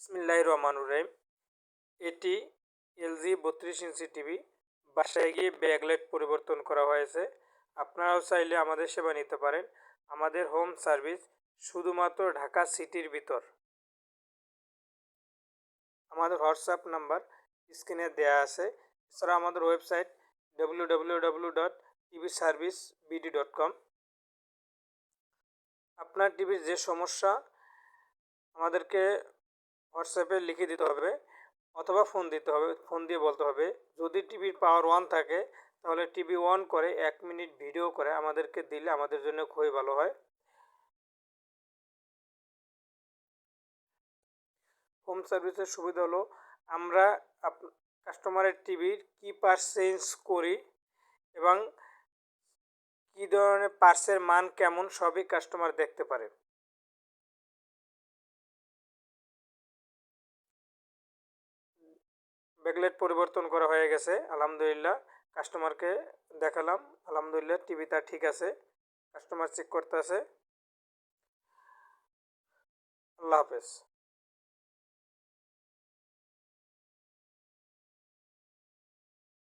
বিসমিল্লাহির রহমানির রহিম। এটি এলজি 32 ইঞ্চি টিভি। বাসায় গিয়ে ব্যাকলাইট পরিবর্তন করা হয়েছে। আপনারাও চাইলে আমাদের সেবা নিতে পারেন। আমাদের হোম সার্ভিস শুধুমাত্র ঢাকা সিটির ভিতর। আমাদের হোয়াটসঅ্যাপ নাম্বার স্ক্রিনে দেওয়া আছে। এছাড়া আমাদের ওয়েবসাইট www.tvservicebd.com। আপনার টিভির যে সমস্যা আমাদেরকে হোয়াটসঅ্যাপে লিখে দিতে হবে অথবা ফোন দিতে হবে, ফোন দিয়ে বলতে হবে। যদি টিভির পাওয়ার অন থাকে তাহলে টিভি অন করে 1 মিনিট ভিডিও করে আমাদেরকে দিলে আমাদের জন্য খুবই ভালো হয়। হোম সার্ভিসের সুবিধা হলো আমরা কাস্টমারের টিভির কি পার্টস চেঞ্জ করি এবং কী ধরনের পার্টসের মান কেমন সবই কাস্টমার দেখতে পারে। ব্যাকলাইট পরিবর্তন করা হয়ে গেছে আলহামদুলিল্লাহ। কাস্টমারকে দেখালাম, আলহামদুলিল্লাহ টিভিটা ঠিক আছে। কাস্টমার চেক করতে আছে। আল্লাহ হাফেজ।